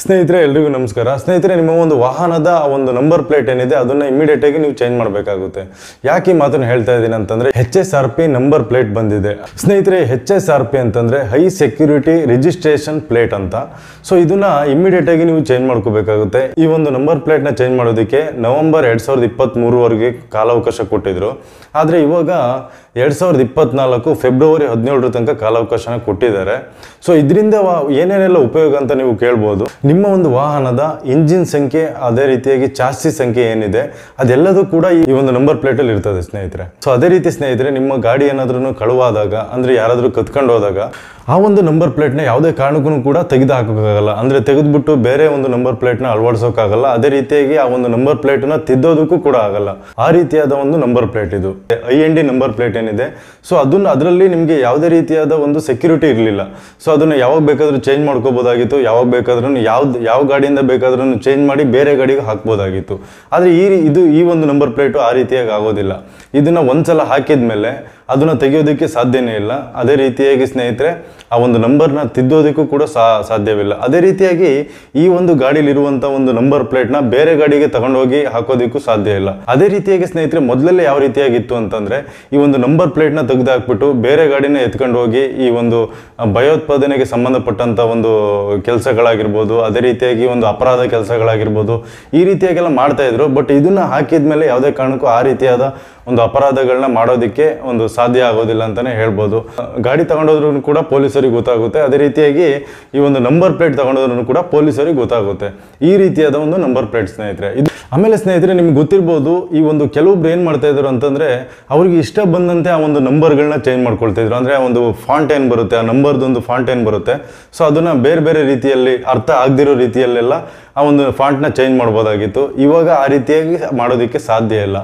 ಸ್ನೇಹಿತರೆ ಎಲ್ರಿಗೂ ನಮಸ್ಕಾರ. ಸ್ನೇಹಿತರೆ, ನಿಮ್ಮ ಒಂದು ವಾಹನದ ಒಂದು ನಂಬರ್ ಪ್ಲೇಟ್ ಏನಿದೆ ಅದನ್ನು ಇಮಿಡಿಯೇಟ್ ಆಗಿ ನೀವು ಚೇಂಜ್ ಮಾಡಬೇಕಾಗುತ್ತೆ. ಯಾಕೆ ಈ ಮಾತನ್ನು ಹೇಳ್ತಾ ಇದ್ದೀನಿ ಅಂತಂದ್ರೆ, HSRP ನಂಬರ್ ಪ್ಲೇಟ್ ಬಂದಿದೆ. ಸ್ನೇಹಿತರೆ, HSRP ಅಂತಂದ್ರೆ ಹೈ ಸೆಕ್ಯೂರಿಟಿ ರಿಜಿಸ್ಟ್ರೇಷನ್ ಪ್ಲೇಟ್ ಅಂತ. ಸೊ ಇದನ್ನ ಇಮಿಡಿಯೇಟ್ ಆಗಿ ನೀವು ಚೇಂಜ್ ಮಾಡ್ಕೋಬೇಕಾಗುತ್ತೆ. ಈ ಒಂದು ನಂಬರ್ ಪ್ಲೇಟ್ನ ಚೇಂಜ್ ಮಾಡೋದಕ್ಕೆ ನವೆಂಬರ್ 2023 ಕಾಲಾವಕಾಶ ಕೊಟ್ಟಿದ್ರು. ಆದರೆ ಇವಾಗ 2024 ಫೆಬ್ರವರಿ 17 ತನಕ ಕಾಲಾವಕಾಶನ ಕೊಟ್ಟಿದ್ದಾರೆ. ಸೊ ಇದರಿಂದ ಏನೇನೆಲ್ಲ ಉಪಯೋಗ ಅಂತ ನೀವು ಕೇಳ್ಬೋದು. ನಿಮ್ಮ ಒಂದು ವಾಹನದ ಇಂಜಿನ್ ಸಂಖ್ಯೆ, ಅದೇ ರೀತಿಯಾಗಿ ಚಾಸಿ ಸಂಖ್ಯೆ ಏನಿದೆ ಅದೆಲ್ಲದೂ ಕೂಡ ಈ ಒಂದು ನಂಬರ್ ಪ್ಲೇಟ್ ಅಲ್ಲಿ ಇರ್ತದೆ ಸ್ನೇಹಿತರೆ. ಸೊ ಅದೇ ರೀತಿ ಸ್ನೇಹಿತರೆ, ನಿಮ್ಮ ಗಾಡಿ ಏನಾದ್ರೂ ಕಳುವಾದಾಗ ಅಂದ್ರೆ ಯಾರಾದ್ರೂ ಕತ್ಕೊಂಡು ಹೋದಾಗ ಆ ಒಂದು ನಂಬರ್ ಪ್ಲೇಟ್ನ ಯಾವುದೇ ಕಾರಣಕ್ಕೂ ಕೂಡ ತೆಗೆದು ಹಾಕೋಕ್ಕಾಗಲ್ಲ. ಅಂದ್ರೆ ತೆಗೆದ್ಬಿಟ್ಟು ಬೇರೆ ಒಂದು ನಂಬರ್ ಪ್ಲೇಟ್ನ ಅಳವಡಿಸೋಕ್ಕಾಗಲ್ಲ. ಅದೇ ರೀತಿಯಾಗಿ ಆ ಒಂದು ನಂಬರ್ ಪ್ಲೇಟ್ನ ತಿದ್ದೋದಕ್ಕೂ ಕೂಡ ಆಗಲ್ಲ. ಆ ರೀತಿಯಾದ ಒಂದು ನಂಬರ್ ಪ್ಲೇಟ್ ಇದು IND ನಂಬರ್ ಪ್ಲೇಟ್ ಏನಿದೆ. ಸೊ ಅದರಲ್ಲಿ ನಿಮಗೆ ಯಾವುದೇ ರೀತಿಯಾದ ಒಂದು ಸೆಕ್ಯೂರಿಟಿ ಇರಲಿಲ್ಲ. ಸೊ ಅದನ್ನ ಯಾವಾಗ ಬೇಕಾದ್ರೂ ಚೇಂಜ್ ಮಾಡ್ಕೋಬಹುದಾಗಿತ್ತು. ಯಾವಾಗ ಬೇಕಾದ್ರೂ ಯಾವ ಗಾಡಿಯಿಂದ ಬೇಕಾದ್ರೂ ಚೇಂಜ್ ಮಾಡಿ ಬೇರೆ ಗಾಡಿಗೆ ಹಾಕ್ಬೋದಾಗಿತ್ತು. ಆದರೆ ಈ ಒಂದು ನಂಬರ್ ಪ್ಲೇಟು ಆ ರೀತಿಯಾಗಿ ಆಗೋದಿಲ್ಲ. ಇದನ್ನ ಒಂದ್ಸಲ ಹಾಕಿದ್ಮೇಲೆ ಅದನ್ನ ತೆಗೆಯೋದಕ್ಕೆ ಸಾಧ್ಯನೇ ಇಲ್ಲ. ಅದೇ ರೀತಿಯಾಗಿ ಸ್ನೇಹಿತರೆ, ಆ ಒಂದು ನಂಬರ್ನ ತಿದ್ದೋದಕ್ಕೂ ಕೂಡ ಸಾಧ್ಯವಿಲ್ಲ. ಅದೇ ರೀತಿಯಾಗಿ ಈ ಒಂದು ಗಾಡಿಲಿರುವಂತ ಒಂದು ನಂಬರ್ ಪ್ಲೇಟ್ನ ಬೇರೆ ಗಾಡಿಗೆ ತಗೊಂಡೋಗಿ ಹಾಕೋದಕ್ಕೂ ಸಾಧ್ಯ ಇಲ್ಲ. ಅದೇ ರೀತಿಯಾಗಿ ಸ್ನೇಹಿತರೆ, ಮೊದಲಲ್ಲೇ ಯಾವ ರೀತಿಯಾಗಿತ್ತು ಅಂತಂದ್ರೆ, ಈ ಒಂದು ನಂಬರ್ ಪ್ಲೇಟ್ನ ತೆಗೆದು ಹಾಕ್ಬಿಟ್ಟು ಬೇರೆ ಗಾಡಿನ ಎತ್ಕೊಂಡು ಹೋಗಿ ಈ ಒಂದು ಭಯೋತ್ಪಾದನೆಗೆ ಸಂಬಂಧಪಟ್ಟಂತ ಒಂದು ಕೆಲಸಗಳಾಗಿರ್ಬೋದು, ಅದೇ ರೀತಿಯಾಗಿ ಒಂದು ಅಪರಾಧ ಕೆಲಸಗಳಾಗಿರ್ಬೋದು, ಈ ರೀತಿಯಾಗೆಲ್ಲ ಮಾಡ್ತಾ ಇದ್ರು. ಬಟ್ ಇದನ್ನ ಹಾಕಿದ್ಮೇಲೆ ಯಾವುದೇ ಕಾರಣಕ್ಕೂ ಆ ರೀತಿಯಾದ ಒಂದು ಅಪರಾಧಗಳನ್ನ ಮಾಡೋದಕ್ಕೆ ಒಂದು ಸಾಧ್ಯ ಆಗೋದಿಲ್ಲ ಅಂತಾನೆ ಹೇಳ್ಬೋದು. ಗಾಡಿ ತಗೊಂಡೋದ್ರೂ ಕೂಡ ಪೊಲೀಸರಿಗೆ ಗೊತ್ತಾಗುತ್ತೆ. ಅದೇ ರೀತಿಯಾಗಿ ಈ ಒಂದು ನಂಬರ್ ಪ್ಲೇಟ್ ತಗೊಂಡೋದ್ರೂ ಕೂಡ ಪೊಲೀಸರಿಗೆ ಗೊತ್ತಾಗುತ್ತೆ. ಈ ರೀತಿಯಾದ ಒಂದು ನಂಬರ್ ಪ್ಲೇಟ್ ಸ್ನೇಹಿತರೆ ಇದು. ಆಮೇಲೆ ಸ್ನೇಹಿತರೆ, ನಿಮ್ಗೆ ಗೊತ್ತಿರ್ಬೋದು, ಈ ಒಂದು ಕೆಲವೊಬ್ರು ಏನ್ ಮಾಡ್ತಾ ಇದ್ರು ಅಂತಂದ್ರೆ, ಅವ್ರಿಗೆ ಇಷ್ಟ ಬಂದಂತೆ ಆ ಒಂದು ನಂಬರ್ಗಳನ್ನ ಚೇಂಜ್ ಮಾಡ್ಕೊಳ್ತಾ ಇದ್ರು. ಅಂದ್ರೆ ಒಂದು ಫಾಂಟ್ ಏನ್ ಬರುತ್ತೆ, ಆ ನಂಬರ್ದೊಂದು ಫಾಂಟ್ ಏನ್ ಬರುತ್ತೆ, ಸೊ ಅದನ್ನ ಬೇರೆ ಬೇರೆ ರೀತಿಯಲ್ಲಿ ಅರ್ಥ ಆಗದಿರೋ ರೀತಿಯಲ್ಲೆಲ್ಲ ಆ ಒಂದು ಫಾಂಟ್ನ ಚೇಂಜ್ ಮಾಡ್ಬೋದಾಗಿತ್ತು. ಇವಾಗ ಆ ರೀತಿಯಾಗಿ ಮಾಡೋದಕ್ಕೆ ಸಾಧ್ಯ ಇಲ್ಲ.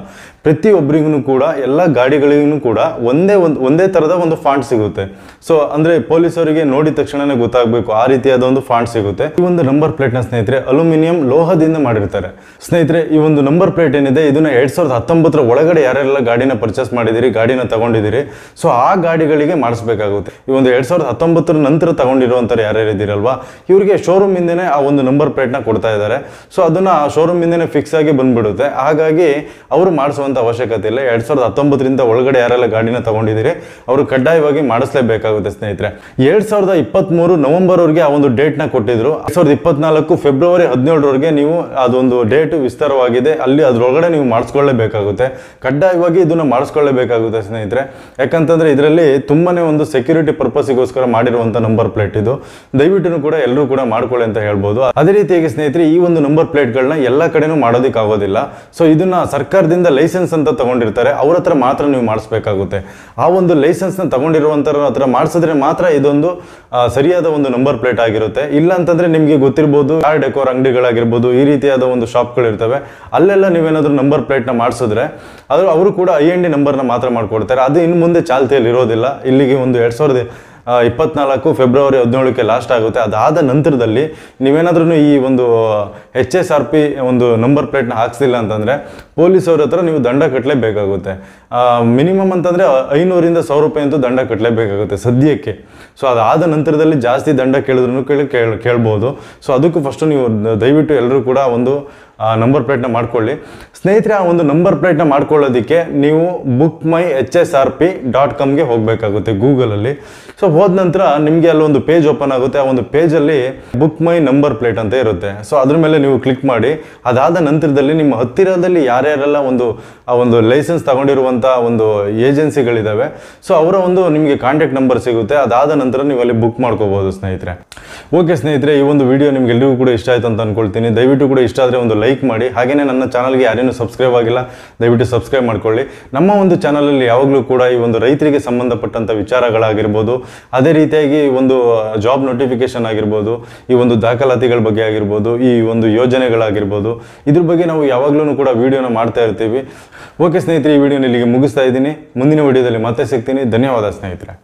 ಪ್ರತಿಯೊಬ್ಬರಿಗೂ ಕೂಡ ಎಲ್ಲ ಗಾಡಿಗಳಿಗೂ ಕೂಡ ಒಂದೇ ತರದ ಒಂದು ಫಾಂಟ್ ಸಿಗುತ್ತೆ. ಸೊ ಅಂದ್ರೆ ಪೊಲೀಸರಿಗೆ ನೋಡಿದ ತಕ್ಷಣನೇ ಗೊತ್ತಾಗಬೇಕು, ಆ ರೀತಿಯಾದ ಒಂದು ಫಾಂಟ್ ಸಿಗುತ್ತೆ. ಈ ಒಂದು ನಂಬರ್ ಪ್ಲೇಟ್ ನ ಸ್ನೇಹಿತರೆ ಅಲ್ಯೂಮಿನಿಯಂ ಲೋಹದಿಂದ ಮಾಡಿರ್ತಾರೆ. ಸ್ನೇಹಿತರೆ, ಈ ಒಂದು ನಂಬರ್ ಪ್ಲೇಟ್ ಏನಿದೆ ಇದನ್ನ 2019 ಒಳಗಡೆ ಯಾರೆಲ್ಲ ಗಾಡಿನ ಪರ್ಚೇಸ್ ಮಾಡಿದಿರಿ, ಗಾಡಿನ ತಗೊಂಡಿದ್ದೀರಿ, ಸೊ ಆ ಗಾಡಿಗಳಿಗೆ ಮಾಡಿಸ್ಬೇಕಾಗುತ್ತೆ. ಈ ಒಂದು 2019 ನಂತರ ತಗೊಂಡಿರುವಂತಾರೆ ಯಾರ್ಯಾರು ಇದ್ದೀರಲ್ವಾ, ಇವರಿಗೆ ಶೋರೂಮ್ ಇಂದನೇ ಆ ಒಂದು ನಂಬರ್ ಪ್ಲೇಟ್ ನ ಕೊಡ್ತಾ ಇದ್ದಾರೆ. ಸೊ ಅದನ್ನ ಶೋರೂಮ್ ಇಂದನೇ ಫಿಕ್ಸ್ ಆಗಿ ಬಂದ್ಬಿಡುತ್ತೆ. ಹಾಗಾಗಿ ಅವರು ಮಾಡಿಸುವಂತ ಅವಶ್ಯಕತೆ ಇಲ್ಲ. 2019 ಒಳಗಡೆ ಯಾರೆಲ್ಲ ಗಾಡಿನ ತಗೊಂಡಿದ್ದೀರಿ ಅವರು ಕಡ್ಡಾಯವಾಗಿ ಮಾಡಿಸಲೇಬೇಕಾಗುತ್ತೆ ಸ್ನೇಹಿತರೆ. 2023 ನವೆಂಬರ್ ವರೆಗೆ ಆ ಒಂದು ಡೇಟ್ ನ ಕೊಟ್ಟಿದ್ರು. 2024 ಫೆಬ್ರವರಿ 17 ನೀವು ಅದೊಂದು ಡೇಟ್ ವಿಸ್ತಾರವಾಗಿದೆ, ಅಲ್ಲಿ ಅದ್ರೊಳಗಡೆ ನೀವು ಮಾಡಿಸ್ಕೊಳ್ಳೇಬೇಕಾಗುತ್ತೆ. ಕಡ್ಡಾಯವಾಗಿ ಇದನ್ನ ಮಾಡಿಸ್ಕೊಳ್ಳೇಬೇಕಾಗುತ್ತೆ ಸ್ನೇಹಿತರೆ. ಯಾಕಂತಂದ್ರೆ ಇದರಲ್ಲಿ ತುಂಬಾನೇ ಒಂದು ಸೆಕ್ಯೂರಿಟಿ ಪರ್ಪಸ್ಗೋಸ್ಕರ ಮಾಡಿರುವಂತ ನಂಬರ್ ಪ್ಲೇಟ್ ಇದು. ದಯವಿಟ್ಟು ಕೂಡ ಎಲ್ಲರೂ ಕೂಡ ಮಾಡ್ಕೊಳ್ಳಿ ಅಂತ ಹೇಳ್ಬೋದು. ಅದೇ ರೀತಿಯಾಗಿ ಸ್ನೇಹಿತರೆ, ಈ ಒಂದು ನಂಬರ್ ಪ್ಲೇಟ್ಗಳನ್ನ ಎಲ್ಲ ಕಡೆನೂ ಮಾಡೋದಕ್ಕೆ ಆಗೋದಿಲ್ಲ. ಸೊ ಇದನ್ನ ಸರ್ಕಾರದಿಂದ ಲೈಸೆನ್ಸ್ ಅಂತ ತಗೊಂಡಿರ್ತಾರೆ, ಅವ್ರ ಹತ್ರ ಮಾತ್ರ ನೀವು ಮಾಡಿಸ್ಬೇಕಾಗುತ್ತೆ. ಆ ಒಂದು ಲೈಸೆನ್ಸ್ ನ ತಗೊಂಡಿರುವಂತರ ಹತ್ರ ಮಾಡಿಸಿದ್ರೆ ಮಾತ್ರ ಇದೊಂದು ಸರಿಯಾದ ಒಂದು ನಂಬರ್ ಪ್ಲೇಟ್ ಆಗಿರುತ್ತೆ. ಇಲ್ಲ ಅಂತಂದ್ರೆ ನಿಮ್ಗೆ ಗೊತ್ತಿರಬಹುದು, ಕಾರ್ ಡೆಕೋರ್ ಅಂಗಡಿಗಳಾಗಿರ್ಬೋದು, ಈ ರೀತಿಯಾದ ಒಂದು ಶಾಪ್ಗಳು ಇರ್ತವೆ. ಅಲ್ಲೆಲ್ಲ ನೀವೇನಾದ್ರೂ ನಂಬರ್ ಪ್ಲೇಟ್ ನ ಮಾಡಿಸಿದ್ರೆ ಅವರು ಕೂಡ IND ನಂಬರ್ನ ಮಾತ್ರ ಮಾಡ್ಕೊಡ್ತಾರೆ. ಅದು ಇನ್ನು ಮುಂದೆ ಚಾಲ್ತಿಯಲ್ಲಿ ಇರೋದಿಲ್ಲ. ಇಲ್ಲಿಗೆ ಒಂದು 2024 ಫೆಬ್ರವರಿ 17 ಲಾಸ್ಟ್ ಆಗುತ್ತೆ. ಅದಾದ ನಂತರದಲ್ಲಿ ನೀವೇನಾದ್ರೂ ಈ ಒಂದು HSRP ಒಂದು ನಂಬರ್ ಪ್ಲೇಟ್ನ ಹಾಕ್ಸಿಲ್ಲ ಅಂತಂದ್ರೆ ಪೊಲೀಸವ್ರ ಹತ್ರ ನೀವು ದಂಡ ಕಟ್ಟಲೇಬೇಕಾಗುತ್ತೆ. ಮಿನಿಮಮ್ ಅಂತಂದ್ರೆ 500 1000 ರೂಪಾಯಿ ಅಂತೂ ದಂಡ ಕಟ್ಟಲೇಬೇಕಾಗುತ್ತೆ ಸದ್ಯಕ್ಕೆ. ಸೊ ಅದಾದ ನಂತರದಲ್ಲಿ ಜಾಸ್ತಿ ದಂಡ ಕೇಳಿದ್ರು ಕೇಳ್ಬೋದು. ಸೊ ಅದಕ್ಕೂ ಫಸ್ಟ್ ನೀವು ದಯವಿಟ್ಟು ಎಲ್ಲರೂ ಕೂಡ ಒಂದು ನಂಬರ್ ಪ್ಲೇಟ್ನ ಮಾಡ್ಕೊಳ್ಳಿ ಸ್ನೇಹಿತರೆ. ಆ ಒಂದು ನಂಬರ್ ಪ್ಲೇಟ್ನ ಮಾಡ್ಕೊಳ್ಳೋದಕ್ಕೆ ನೀವು bookmyhsrp.comಗೆ ಹೋಗಬೇಕಾಗುತ್ತೆ ಗೂಗಲಲ್ಲಿ. ಸೊ ಹೋದ ನಂತರ ನಿಮಗೆ ಅಲ್ಲೊಂದು ಪೇಜ್ ಓಪನ್ ಆಗುತ್ತೆ. ಆ ಒಂದು ಪೇಜಲ್ಲಿ ಬುಕ್ ಮೈ ನಂಬರ್ ಪ್ಲೇಟ್ ಅಂತ ಇರುತ್ತೆ. ಸೊ ಅದ್ರ ಮೇಲೆ ನೀವು ಕ್ಲಿಕ್ ಮಾಡಿ. ಅದಾದ ನಂತರದಲ್ಲಿ ನಿಮ್ಮ ಹತ್ತಿರದಲ್ಲಿ ಯಾರ್ಯಾರೆಲ್ಲ ಆ ಒಂದು ಲೈಸೆನ್ಸ್ ತಗೊಂಡಿರುವಂಥ ಒಂದು ಏಜೆನ್ಸಿಗಳಿದ್ದಾವೆ, ಸೊ ಅವರ ಒಂದು ನಿಮಗೆ ಕಾಂಟ್ಯಾಕ್ಟ್ ನಂಬರ್ ಸಿಗುತ್ತೆ. ಅದಾದ ನಂತರ ನೀವು ಅಲ್ಲಿ ಬುಕ್ ಮಾಡ್ಕೋಬಹುದು ಸ್ನೇಹಿತರೆ. ಓಕೆ ಸ್ನೇಹಿತರೆ, ಈ ಒಂದು ವಿಡಿಯೋ ನಿಮ್ಗೆಲ್ಲರಿಗೂ ಕೂಡ ಇಷ್ಟ ಆಯ್ತು ಅಂತ ಅನ್ಕೊಳ್ತೀನಿ. ದಯವಿಟ್ಟು ಕೂಡ ಇಷ್ಟ ಆದರೆ ಒಂದು ಲೈಕ್ ಮಾಡಿ. ಹಾಗೆಯೇ ನನ್ನ ಚಾನಲ್ಗೆ ಯಾರೇನು ಸಬ್ಸ್ಕ್ರೈಬ್ ಆಗಿಲ್ಲ ದಯವಿಟ್ಟು ಸಬ್ಸ್ಕ್ರೈಬ್ ಮಾಡ್ಕೊಳ್ಳಿ. ನಮ್ಮ ಒಂದು ಚಾನಲಲ್ಲಿ ಯಾವಾಗಲೂ ಕೂಡ ಈ ಒಂದು ರೈತರಿಗೆ ಸಂಬಂಧಪಟ್ಟಂಥ ವಿಚಾರಗಳಾಗಿರ್ಬೋದು, ಅದೇ ರೀತಿಯಾಗಿ ಒಂದು ಜಾಬ್ ನೋಟಿಫಿಕೇಶನ್ ಆಗಿರ್ಬೋದು, ಈ ಒಂದು ದಾಖಲಾತಿಗಳ ಬಗ್ಗೆ ಆಗಿರ್ಬೋದು, ಈ ಒಂದು ಯೋಜನೆಗಳಾಗಿರ್ಬೋದು, ಇದ್ರ ಬಗ್ಗೆ ನಾವು ಯಾವಾಗಲೂ ಕೂಡ ವಿಡಿಯೋನ ಮಾಡ್ತಾ ಇರ್ತೀವಿ. ಓಕೆ ಸ್ನೇಹಿತರೆ, ಈ ವಿಡಿಯೋನ ಇಲ್ಲಿಗೆ ಮುಗಿಸ್ತಾ ಇದ್ದೀನಿ. ಮುಂದಿನ ವಿಡಿಯೋದಲ್ಲಿ ಮತ್ತೆ ಸಿಗ್ತೀನಿ. ಧನ್ಯವಾದ ಸ್ನೇಹಿತರೆ.